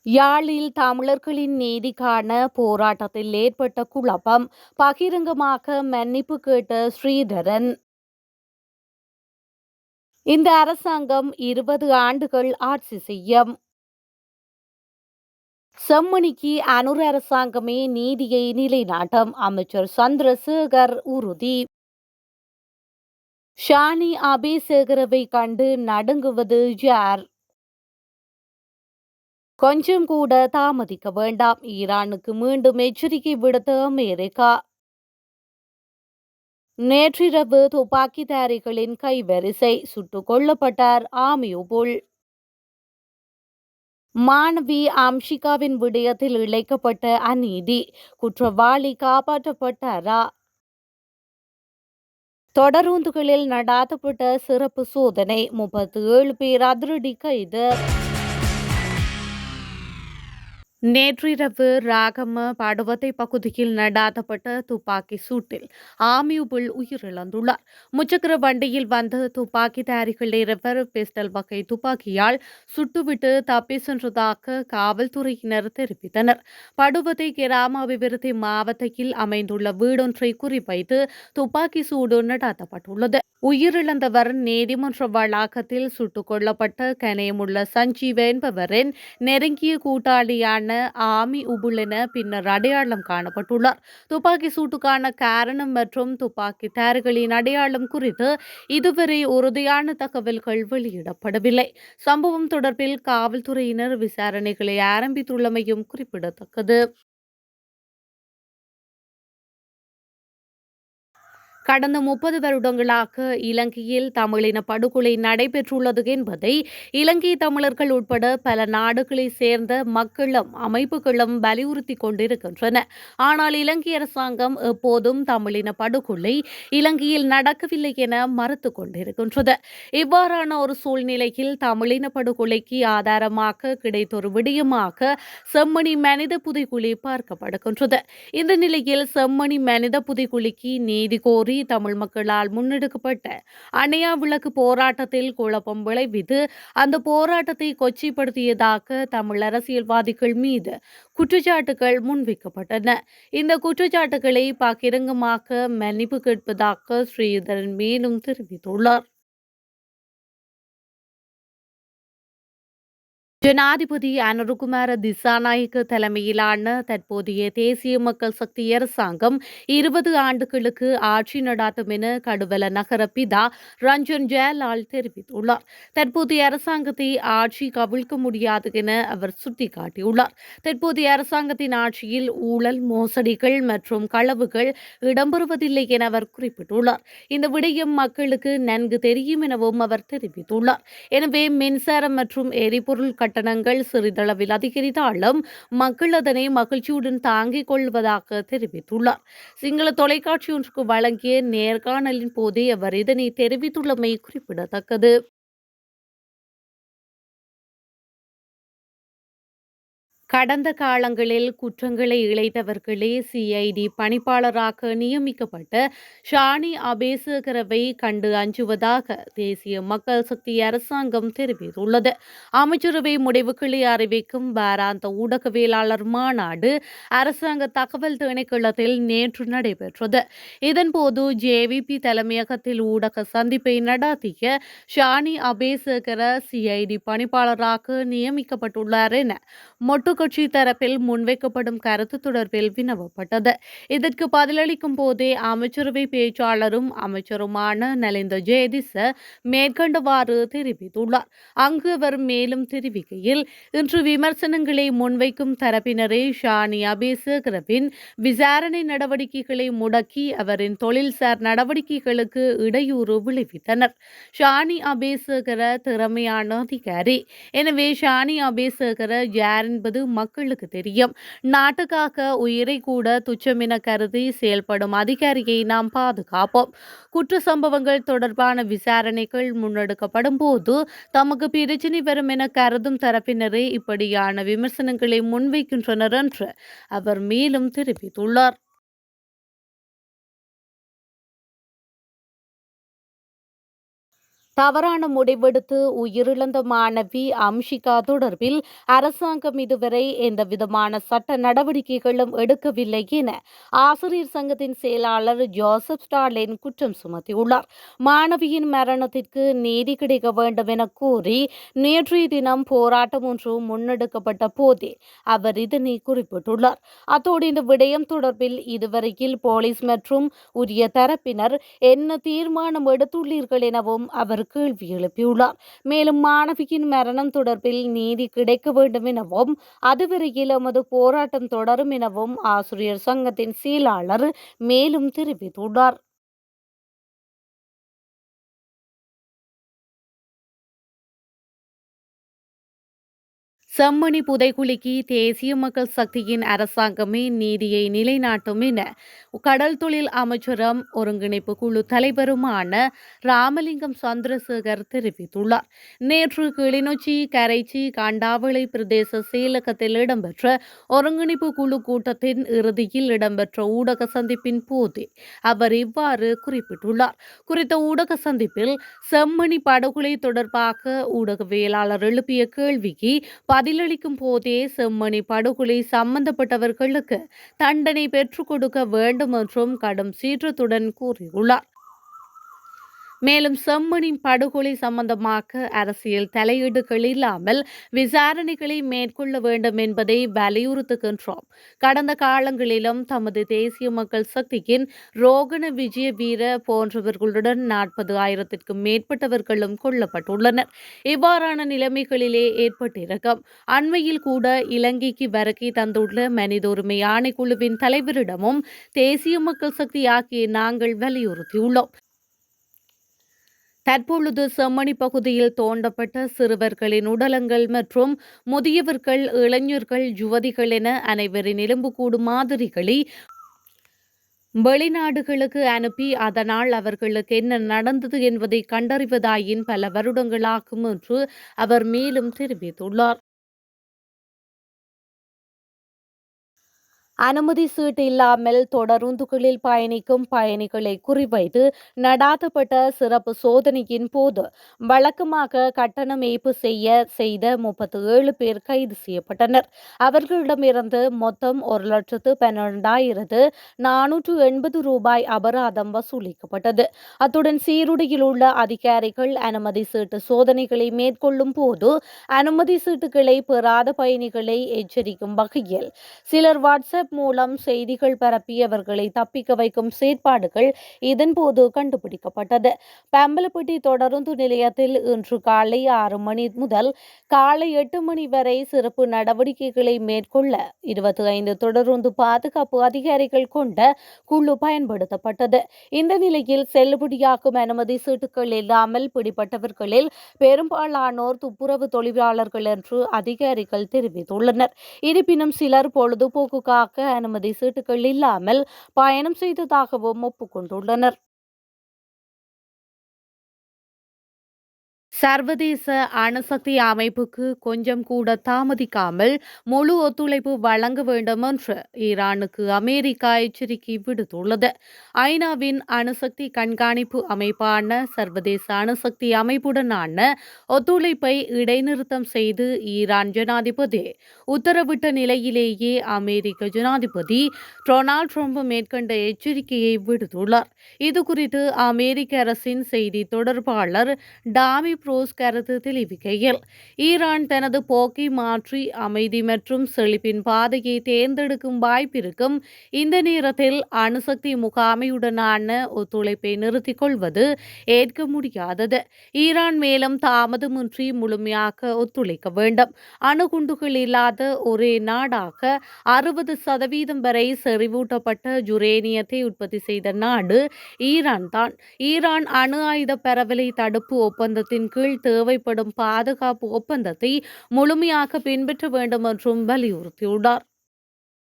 யாழில் தமிழர்களின் நீதிக்கான போராட்டத்தில் ஏற்பட்ட குழப்பம், பகிரங்கமாக மன்னிப்பு கேட்ட ஸ்ரீதரன். இந்த அரசாங்கம் 20 ஆண்டுகள் ஆட்சி செய்யும். செம்மணிக்கு அனுர அரசாங்கமே நீதியை நிலைநாட்டும். அமைச்சர் சந்திரசேகர் உறுதி. ஷானி அபேசேகரவை கண்டு நடுங்குவது யார்? கொஞ்சம் கூட தாமதிக்க வேண்டாம். ஈரானுக்கு மீண்டும் எச்சரிக்கை விடுத்த அமெரிக்கா. நேற்றிரவு துப்பாக்கிதாரிகளின் கைவரிசை, சுட்டுக் கொல்லப்பட்டார் ஆமியுபுல். மாணவி அம்ஷிகாவின் விடயத்தில் இழைக்கப்பட்ட அநீதி, குற்றவாளி காப்பாற்றப்பட்டாரா? தொடரூந்துகளில் நடாத்தப்பட்ட சிறப்பு சோதனை, 37 பேர் அதிரடி கைது. நேற்றிரவு ராகம படுவத்தை பகுதியில் நடாத்தப்பட்ட துப்பாக்கி சூட்டில் ஆமியுபுல் உயிரிழந்துள்ளார். முச்சக்கர வண்டியில் வந்த துப்பாக்கிதாரிகள் இருவர் பிஸ்டல் வகை துப்பாக்கியால் சுட்டுவிட்டு தப்பி சென்றதாக காவல்துறையினர் தெரிவித்தனர். படுவத்தை கிராம அபிவிருத்தி மாவட்டத்தில் அமைந்துள்ள வீடொன்றை குறிவைத்து துப்பாக்கி சூடு நடாத்தப்பட்டுள்ளது. உயிரிழந்தவர் நீதிமன்ற வளாகத்தில் சுட்டுக் கொல்லப்பட்ட கனேமுள்ள சஞ்சீவ என்பவரின் நெருங்கிய கூட்டாளியான ஆமி உபுல் என பின்னர் அடையாளம் காணப்பட்டுள்ளார். துப்பாக்கி சூட்டுக்கான காரணம் மற்றும் துப்பாக்கிதாரிகளின் அடையாளம் குறித்து இதுவரை உறுதியான தகவல்கள் வெளியிடப்படவில்லை. சம்பவம் தொடர்பில் காவல்துறையினர் விசாரணைகளை ஆரம்பித்துள்ளமையும் குறிப்பிடத்தக்கது. கடந்த 30 வருடங்களாக இலங்கையில் தமிழின படுகொலை நடைபெற்றுள்ளது என்பதை இலங்கை தமிழர்கள் உட்பட பல நாடுகளை சேர்ந்த மக்களும் அமைப்புகளும் வலியுறுத்தி கொண்டிருக்கின்றன. ஆனால் இலங்கை அரசாங்கம் எப்போதும் தமிழின படுகொலை இலங்கையில் நடக்கவில்லை என மறுத்து கொண்டிருக்கின்றது. இவ்வாறான ஒரு சூழ்நிலையில் தமிழின படுகொலைக்கு ஆதாரமாக கிடைத்தொரு விடயமாக செம்மணி மனித புதைகுழி பார்க்கப்படுகின்றது. இந்த நிலையில் செம்மணி மனித புதைகுழிக்கு நீதி கோரி தமிழ் மக்களால் முன்னெடுக்கப்பட்ட அணையா விளக்கு போராட்டத்தில் குழப்பம் விளைவித்து அந்த போராட்டத்தை கொச்சைப்படுத்தியதாக தமிழ் அரசியல்வாதிகள் மீது குற்றச்சாட்டுகள் முன்வைக்கப்பட்டன. இந்த குற்றச்சாட்டுகளை பகிரங்கமாக மன்னிப்பு கேட்பதாக ஸ்ரீதரன் மேலும் தெரிவித்துள்ளார். ஜனாதிபதி அனுருகுமார திசாநாயக்க தலைமையிலான தற்போதைய தேசிய மக்கள் சக்தி அரசாங்கம் 20 ஆண்டுகளுக்கு ஆட்சி நடாத்தும் என கடுவல நகர பிதா ரஞ்சன் ஜெயலால் தெரிவித்துள்ளார். தற்போதைய அரசாங்கத்தை ஆட்சி கவிழ்க்க முடியாது என அவர் சுட்டிக்காட்டியுள்ளார். தற்போதைய அரசாங்கத்தின் ஆட்சியில் ஊழல், மோசடிகள் மற்றும் களவுகள் இடம்பெறுவதில்லை என அவர் குறிப்பிட்டுள்ளார். இந்த விடயம் மக்களுக்கு நன்கு தெரியும் எனவும் அவர் தெரிவித்துள்ளார். எனவே மின்சாரம் மற்றும் எரிபொருள் கட்டணங்கள் சிறிதளவில் அதிகரித்தாலும் மக்கள் அதனை மகிழ்ச்சியுடன் தாங்கிக் கொள்வதாக தெரிவித்துள்ளார். சிங்கள தொலைக்காட்சி ஒன்றுக்கு வழங்கிய நேர்காணலின் போதே அவர் இதனை தெரிவித்துள்ளமை குறிப்பிடத்தக்கது. கடந்த காலங்களில் குற்றங்களை இழைத்தவர்களே சிஐடி பணிப்பாளராக நியமிக்கப்பட்ட ஷானி அபேசேகரவை கண்டு அஞ்சுவதாக தேசிய மக்கள் சக்தி அரசாங்கம் தெரிவித்துள்ளது. அமைச்சரவை முடிவுகளை அறிவிக்கும் வாராந்த ஊடகவியலாளர் மாநாடு அரசாங்க தகவல் திணைக்களத்தில் நேற்று நடைபெற்றது. இதன்போது ஜேவிபி தலைமையகத்தில் ஊடக சந்திப்பை நடாத்திய ஷானி அபேசேகர சிஐடி பணிப்பாளராக நியமிக்கப்பட்டுள்ளார் என மொட்டு கட்சி தரப்பில் முன்வைக்கப்படும் கருத்து தொடர்பில் வினவப்பட்டது. இதற்கு பதிலளிக்கும் போதே அமைச்சரவை பேச்சாளரும் அமைச்சருமான நலிந்த ஜெயதிச மேற்கண்டவாறு தெரிவித்துள்ளார். அங்கு அவர் மேலும் தெரிவிக்கையில், இன்று விமர்சனங்களை முன்வைக்கும் தரப்பினரே ஷானி அபேசேகரவின் விசாரணை நடவடிக்கைகளை முடக்கி அவரின் தொழில்சார் நடவடிக்கைகளுக்கு இடையூறு விளைவித்தனர். ஷானி அபேசேகர திறமையான அதிகாரி. எனவே ஷானி அபேசேகர யார் என்பது மக்களுக்கு தெரியும். நாட்டுக்காக உயிரை கூட துச்சமென கருதி செயல்படும் அதிகாரியை நாம் பாதுகாப்போம். குற்ற சம்பவங்கள் தொடர்பான விசாரணைகள் முன்னெடுக்கப்படும் போது தமக்கு பிரச்சினை வரும் என கருதும் தரப்பினரே இப்படியான விமர்சனங்களை முன்வைக்கின்றனர் என்று அவர் மேலும் தெரிவித்துள்ளார். தவறான முடிவெடுத்து உயிரிழந்த மாணவி அம்ஷிகா தொடர்பில் அரசாங்கம் இதுவரை எந்தவிதமான சட்ட நடவடிக்கைகளும் எடுக்கவில்லை என ஆசிரியர் சங்கத்தின் செயலாளர் ஜோசப் ஸ்டாலின் குற்றம் சுமத்தியுள்ளார். மாணவியின் மரணத்திற்கு நீதி கிடைக்க வேண்டும் என கூறி நேற்றைய தினம் போராட்டம் ஒன்று முன்னெடுக்கப்பட்ட போதே அவர் இதனை குறிப்பிட்டுள்ளார். அத்தோடு இந்த விடயம் தொடர்பில் இதுவரையில் போலீஸ் மற்றும் உரிய தரப்பினர் என்ன தீர்மானம் எடுத்துள்ளீர்கள் எனவும் அவர் கேள்வி எழுப்பியுள்ளார். மேலும் மாணவியின் மரணம் தொடர்பில் நீதி கிடைக்க வேண்டும் எனவும் அதுவரையில் எமது போராட்டம் தொடரும் எனவும் ஆசிரியர் சங்கத்தின் செயலாளர் மேலும் தெரிவித்துள்ளார். செம்மணி புதைகுழிக்கு தேசிய மக்கள் சக்தியின் அரசாங்கமே நீதியை நிலைநாட்டும் என கடல் தொழில் அமைச்சரும் ஒருங்கிணைப்பு குழு தலைவருமான ராமலிங்கம் சந்திரசேகர் தெரிவித்துள்ளார். நேற்று கிளிநொச்சி கரைச்சி கண்டாவளை பிரதேச செயலகத்தில் இடம்பெற்ற ஒருங்கிணைப்பு குழு கூட்டத்தின் இறுதியில் இடம்பெற்ற ஊடக சந்திப்பின் போது அவர் இவ்வாறு குறிப்பிட்டுள்ளார். குறித்த ஊடக சந்திப்பில் செம்மணி படுகொலை தொடர்பாக ஊடகவியலாளர் எழுப்பிய கேள்விக்கு பதிலளிக்கும் போதே செம்மணி படுகொலை சம்பந்தப்பட்டவர்களுக்கு தண்டனை பெற்றுக் கொடுக்க வேண்டும் என்றும் கடும் சீற்றத்துடன் கூறியுள்ளார். மேலும் செம்மணி படுகொலை சம்பந்தமாக அரசியல் தலையீடுகள் இல்லாமல் விசாரணைகளை மேற்கொள்ள வேண்டும் என்பதை வலியுறுத்துகின்றோம். கடந்த காலங்களிலும் தமது தேசிய மக்கள் சக்தியின் ரோகண விஜய வீர போன்றவர்களுடன் 40,000க்கும் மேற்பட்டவர்களும் கொல்லப்பட்டுள்ளனர். இவ்வாறான நிலைமைகளிலே ஏற்பட்டிருக்கும். அண்மையில் கூட இலங்கைக்கு வருகை தந்துள்ள மனித உரிமை ஆணைக்குழுவின் தலைவரிடமும் தேசிய மக்கள் சக்தி ஆகிய நாங்கள் வலியுறுத்தியுள்ளோம். தற்பொழுது செம்மணி பகுதியில் தோண்டப்பட்ட சிறுவர்களின் உடலங்கள் மற்றும் முதியவர்கள், இளைஞர்கள், யுவதிகள் என அனைவரின் எலும்புக்கூடு மாதிரிகளை வெளிநாடுகளுக்கு அனுப்பி அதனால் அவர்களுக்கு என்ன நடந்தது என்பதை கண்டறிவதாயின் பல வருடங்களாகும் என்று அவர் மேலும் தெரிவித்துள்ளார். அனுமதி சீட்டு இல்லாமல் தொடருந்துகளில் பயணிக்கும் பயணிகளை குறிவைத்து நடாத்தப்பட்ட சிறப்பு சோதனையின் போது வழக்கமாக கட்டணம் ஏய்ப்பு செய்த 37 பேர் கைது செய்யப்பட்டனர். அவர்களிடமிருந்து மொத்தம் 1,12,480 ரூபாய் அபராதம் வசூலிக்கப்பட்டது. அத்துடன் சீருடையில் உள்ள அதிகாரிகள் அனுமதி சீட்டு சோதனைகளை மேற்கொள்ளும் போது அனுமதி சீட்டுகளை பெறாத பயணிகளை எச்சரிக்கும் வகையில் சிலர் வாட்ஸ்அப் மூலம் செய்திகள் பரப்பி அவர்களை தப்பிக்க வைக்கும் செயற்பாடுகள் இதன்போது கண்டுபிடிக்கப்பட்டது. பம்பலப்பட்டி தொடருந்து நிலையத்தில் இன்று காலை 6 மணி முதல் காலை 8 மணி வரை சிறப்பு நடவடிக்கைகளை மேற்கொள்ள 25 தொடருந்து பாதுகாப்பு அதிகாரிகள் கொண்ட குழு பயன்படுத்தப்பட்டது. இந்த நிலையில் செல்லுபடியாகும் அனுமதி சீட்டுகள் இல்லாமல் பிடிபட்டவர்களில் பெரும்பாலானோர் துப்புரவு தொழிலாளர்கள் என்று அதிகாரிகள் தெரிவித்துள்ளனர். இருப்பினும் சிலர் பொழுதுபோக்குக்காக அனுமதி சீட்டுகள் இல்லாமல் பயணம் செய்ததாகவும் ஒப்புக்கொண்டுள்ளனர். சர்வதேச அணுசக்தி அமைப்புக்கு கொஞ்சம் கூட தாமதிக்காமல் முழு ஒத்துழைப்பு வழங்க வேண்டும் என்று ஈரானுக்கு அமெரிக்கா எச்சரிக்கை விடுத்துள்ளது. ஐநாவின் அணுசக்தி கண்காணிப்பு அமைப்பான சர்வதேச அணுசக்தி அமைப்புடனான ஒத்துழைப்பை இடைநிறுத்தம் செய்து ஈரான் ஜனாதிபதி உத்தரவிட்ட நிலையிலேயே அமெரிக்க ஜனாதிபதி டொனால்ட் ட்ரம்ப் மேற்கண்ட எச்சரிக்கையை விடுத்துள்ளார். இதுகுறித்து அமெரிக்க அரசின் செய்தி தொடர்பாளர் டாமி ரோஸ் கருத்து தெரிவிக்கையில், ஈரான் தனது போக்கை மாற்றி அமைதி மற்றும் செழிப்பின் பாதையை தேர்ந்தெடுக்கும் வாய்ப்பிருக்கும். இந்த நேரத்தில் அணுசக்தி முகாமையுடனான ஒத்துழைப்பை நிறுத்திக் கொள்வது ஏற்க முடியாதது. ஈரான் மேலும் தாமதமின்றி முழுமையாக ஒத்துழைக்க வேண்டும். அணுகுண்டுகள் இல்லாத ஒரே நாடாக 60% வரை செறிவூட்டப்பட்ட யுரேனியத்தை உற்பத்தி செய்த நாடு ஈரான் தான். ஈரான் அணு ஆயுத பரவலை தடுப்பு ஒப்பந்தத்தின் கீழ் தேவைப்படும் பாதுகாப்பு ஒப்பந்தத்தை முழுமையாக பின்பற்ற வேண்டும் என்றும் வலியுறுத்தியுள்ளார்.